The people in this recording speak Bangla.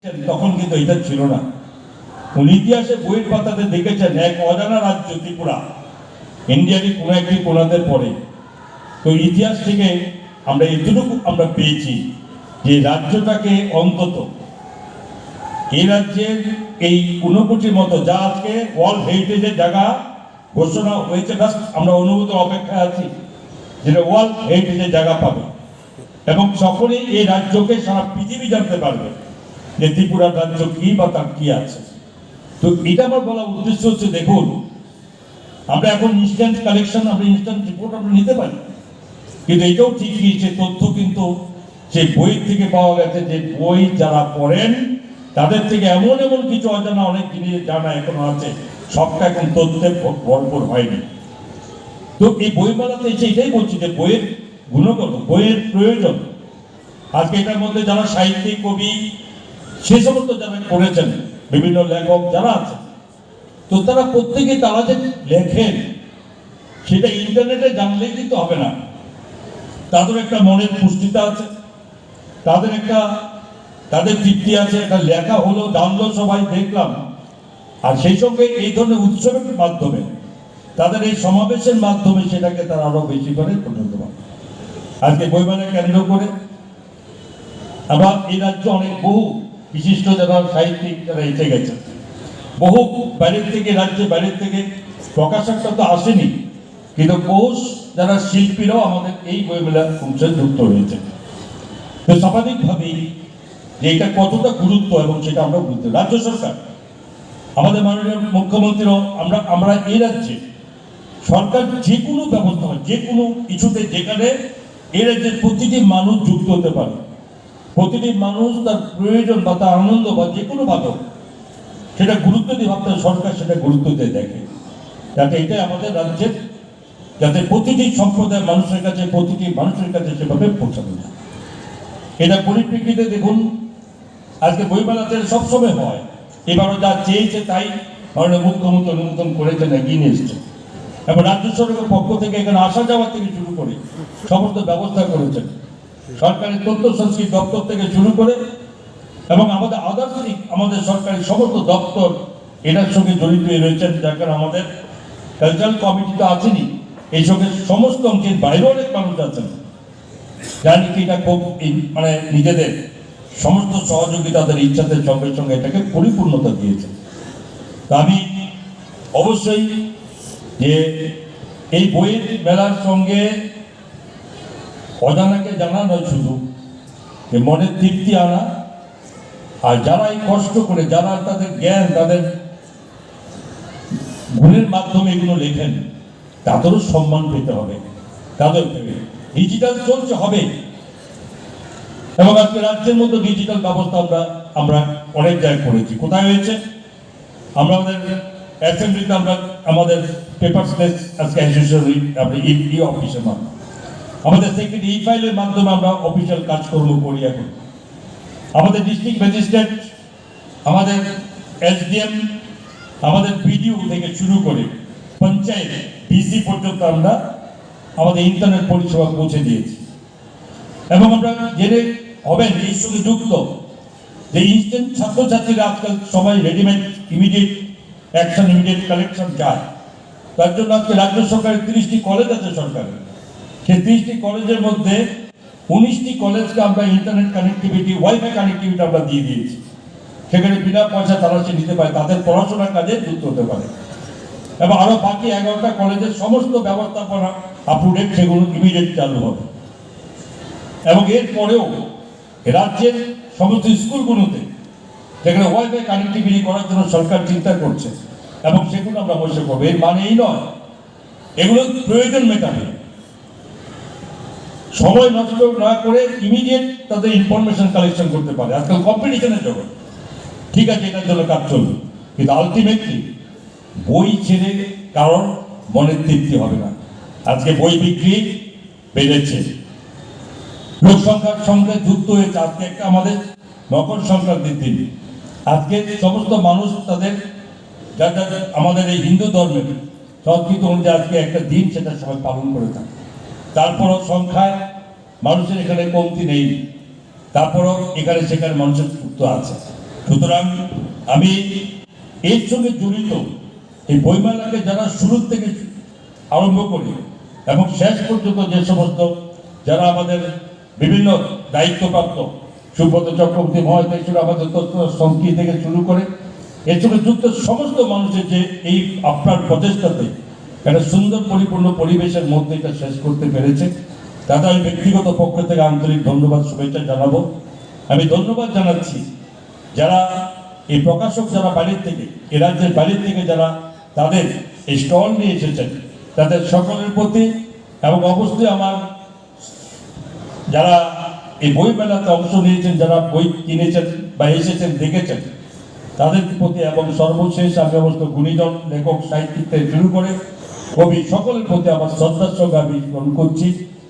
তখন কিন্তু এটা ছিল না। উনি ইতিহাসে বইয়ের পাতাতে দেখেছেন এক অজানা রাজ্য ত্রিপুরা ইন্ডিয়ারই কোনো একটি কোনাদের পরে। তো ইতিহাস থেকে আমরা এতটুকু আমরা পেয়েছি যে রাজ্যটাকে অন্তত এই রাজ্যের এই 59 মতো যা আজকে ওয়ার্ল্ড হেরিটেজের জায়গা ঘোষণা হয়েছে, আমরা অনুমোদন অপেক্ষায় আছি যেটা ওয়ার্ল্ড হেরিটেজের জায়গা পাবে এবং সকলেই এই রাজ্যকে সারা পৃথিবী জানতে পারবে যে ত্রিপুরার রাজ্য কি বা তার কি আছে। তো এটা আমার বলা উদ্দেশ্য হচ্ছে, দেখুন আমরা এখন ইনস্ট্যান্ট কালেকশন, আমরা ইনস্ট্যান্ট রিপোর্ট আমরা নিতে পারি, কিন্তু এটাও ঠিকই সে তথ্য কিন্তু সেই বইয়ের থেকে পাওয়া গেছে যে বই যারা পড়েন তাদের থেকে এমন এমন কিছু অজানা অনেক জিনিস জানা এখনো আছে, সবটা এখন তথ্যে ভরপুর হয়নি। তো এই বইমেলাতে এসে এটাই বলছি যে বইয়ের গুণগত, বইয়ের প্রয়োজন। আজকে এটার মধ্যে যারা সাহিত্যিক, কবি, সে সমস্ত যারা করেছেন, বিভিন্ন লেখক যারা আছে, তো তারা প্রত্যেকে তারা যে লেখেন সেটা ইন্টারনেটে জানলেই কিন্তু হবে না। তাদের একটা মনের পুষ্টিতা আছে, তাদের তৃপ্তি আছে, একটা লেখা হলো, জানলো, সবাই দেখলাম। আর সেই সঙ্গে এই ধরনের উৎসবের মাধ্যমে, তাদের এই সমাবেশের মাধ্যমে সেটাকে তারা আরো বেশি করে পর্যন্ত পাবে। আজকে বইমেলা কেন্দ্র করে আবার এই রাজ্য অনেক বহু বিশিষ্ট যারা সাহিত্যিক যারা এসে গেছে, বহু বাইরের থেকে, রাজ্যে বাইরের থেকে প্রকাশকটা তো আসেনি, কিন্তু বহু যারা শিল্পীরাও আমাদের এই বইমেলার অংশে যুক্ত হয়েছে। তো স্বাভাবিকভাবেই যে এটা কতটা গুরুত্ব এবং সেটা আমরা বুঝতে, রাজ্য সরকার, আমাদের মাননীয় মুখ্যমন্ত্রীও, আমরা এই রাজ্যে সরকার যে কোনো ব্যবস্থা হয়, যে কোনো কিছুতে যেখানে এই রাজ্যের প্রতিটি মানুষ যুক্ত হতে পারে, প্রতিটি মানুষ তার প্রয়োজন বা তার আনন্দ বা যে কোনো ভাবে সেটা গুরুত্ব দিয়ে ভাবতে সরকার সেটা গুরুত্ব দিয়ে দেখে, যাতে এটা আমাদের রাজ্যের, যাতে প্রতিটি সম্প্রদায়ের মানুষের কাছে, প্রতিটি মানুষের কাছে সেভাবে পৌঁছানো যায়। এটা পরিপ্রেক্ষিতে দেখুন আজকে বইমেলাতে সবসময় হয়, এবারও যা চেয়েছে তাই মাননীয় মুখ্যমন্ত্রী অনুমোদন করেছেন, এগিয়ে নিয়ে এসছে এবং রাজ্য সরকারের পক্ষ থেকে এখানে আসা যাওয়া থেকে শুরু করে সমস্ত ব্যবস্থা করেছেন। সরকারের তথ্য সংস্কৃতি দপ্তর থেকে শুরু করে এবং আমাদের আদার্সিক আমাদের সরকারি সমস্ত দপ্তর এটার সঙ্গে জড়িত রয়েছেন, যার কারণে আমাদের কালচারাল কমিটি তো আছেনই, এই সঙ্গে সমস্ত অংশের বাইরেও অনেক মানুষ আছেন জানি কি এটা খুব মানে নিজেদের সমস্ত সহযোগিতাদের ইচ্ছাদের সঙ্গে সঙ্গে এটাকে পরিপূর্ণতা দিয়েছে। তা আমি অবশ্যই যে এই বইয়ের মেলার সঙ্গে অজানাকে জানা নয়, শুধু যে মনের তৃপ্তি আনা, আর যারা এই কষ্ট করে, যারা তাদের জ্ঞান, তাদের গুণের মাধ্যমে এগুলো লেখেন, তাদেরও সম্মান পেতে হবে। তাদের ডিজিটাল চলছে হবে এবং আজকে রাজ্যের মধ্যে ডিজিটাল ব্যবস্থা আমরা অনেক জায়গায় করেছি। কোথায় হয়েছে? আমরা আমাদের অ্যাসেম্বলিতে আমরা আমাদের পেপারসলেস আজকে ই অফিসের মাধ্যমে, আমাদের সেক্রেটারি ই ফাইলের মাধ্যমে আমরা অফিসিয়াল কাজকর্ম করি। এখন আমাদের ডিস্ট্রিক্ট ম্যাজিস্ট্রেট, আমাদের এসডিএম, আমাদের বিডিও থেকে শুরু করে পঞ্চায়েত ডিসি পর্যন্ত আমরা আমাদের ইন্টারনেট পরিষেবা পৌঁছে দিয়েছি। এবং আমরা জেনে হবেন এই সঙ্গে যুক্ত যে ইনস্ট্যান্ট ছাত্রছাত্রীরা আজকাল সবাই readymade immediate action, immediate collection চায়। তার জন্য আজকে রাজ্য সরকারের 30টি কলেজ আছে সরকারের, সেই 30টি কলেজের মধ্যে 19টি কলেজকে আমরা ইন্টারনেট কানেক্টিভিটি, ওয়াইফাই কানেক্টিভিটি আমরা দিয়ে দিয়েছি। সেখানে বিনা পয়সা তারা সে নিতে পারে, তাদের পড়াশোনার কাজে যুক্ত হতে পারে। এবং আরো বাকি 11টা কলেজের সমস্ত ব্যবস্থাপনা আপ টু ডেট, সেগুলো ইমিডিয়েট চালু হবে। এবং এরপরেও রাজ্যের সমস্ত স্কুলগুলোতে যেখানে ওয়াইফাই কানেক্টিভিটি করার জন্য সরকার চিন্তা করছে এবং সেগুলো আমরা অবশ্যই করবো। এর মানে এই নয় এগুলো প্রয়োজন মেটাবে, সময় নষ্ট না করে ইমিডিয়েট তাদের ইনফরমেশন কালেকশন করতে পারে। আজকাল কম্পিটিশনের জগৎ, ঠিক আছে, এটার জন্য কাজ চলবে, কিন্তু আলটিমেটলি বই ছেড়ে কারণ মনের তৃপ্তি হবে না। আজকে বই বিক্রি বেড়েছে, লোক সংখ্যার সঙ্গে যুক্ত হয়েছে। আজকে একটা আমাদের মকর সংক্রান্তির দিন, আজকে সমস্ত মানুষ তাদের যারা আমাদের এই হিন্দু ধর্মের সংস্কৃতি অনুযায়ী আজকে একটা দিন সেটা সবাই পালন করে থাকে। তারপরও সংখ্যায় মানুষের এখানে কমতি নেই, তারপরও এখানে সেখানে মানুষের যুক্ত আছে। সুতরাং আমি এর সঙ্গে জড়িত এই বইমেলাকে যারা শুরু থেকে আরম্ভ করি এবং শেষ পর্যন্ত যে সমস্ত যারা আমাদের বিভিন্ন দায়িত্বপ্রাপ্ত সুব্রত চক্রবর্তী মহাশয় ছিল, আমাদের তথ্য সংখ্যা থেকে শুরু করে এর সঙ্গে যুক্ত সমস্ত মানুষের যে এই আপনার প্রচেষ্টাতে একটা সুন্দর পরিপূর্ণ পরিবেশের মধ্যে এটা শেষ করতে পেরেছে, তাতে আমি ব্যক্তিগত পক্ষ থেকে আন্তরিক ধন্যবাদ শুভেচ্ছা জানাবো। আমি ধন্যবাদ জানাচ্ছি যারা এই প্রকাশক যারা বাইরের থেকে এ রাজ্যের বাইরের থেকে যারা তাদের এই স্টল নিয়ে এসেছেন তাদের সকলের প্রতি, এবং অবশ্যই আমার যারা এই বই মেলাতে অংশ নিয়েছেন, যারা বই কিনেছেন বা এসেছেন দেখেছেন তাদের প্রতি, এবং সর্বশেষ আমি অবশ্য গুণীজন লেখক সাহিত্যিক থেকে শুরু করে কবি সকলের প্রতি আমার শ্রদ্ধার সঙ্গে আমি গ্রহণ করছি।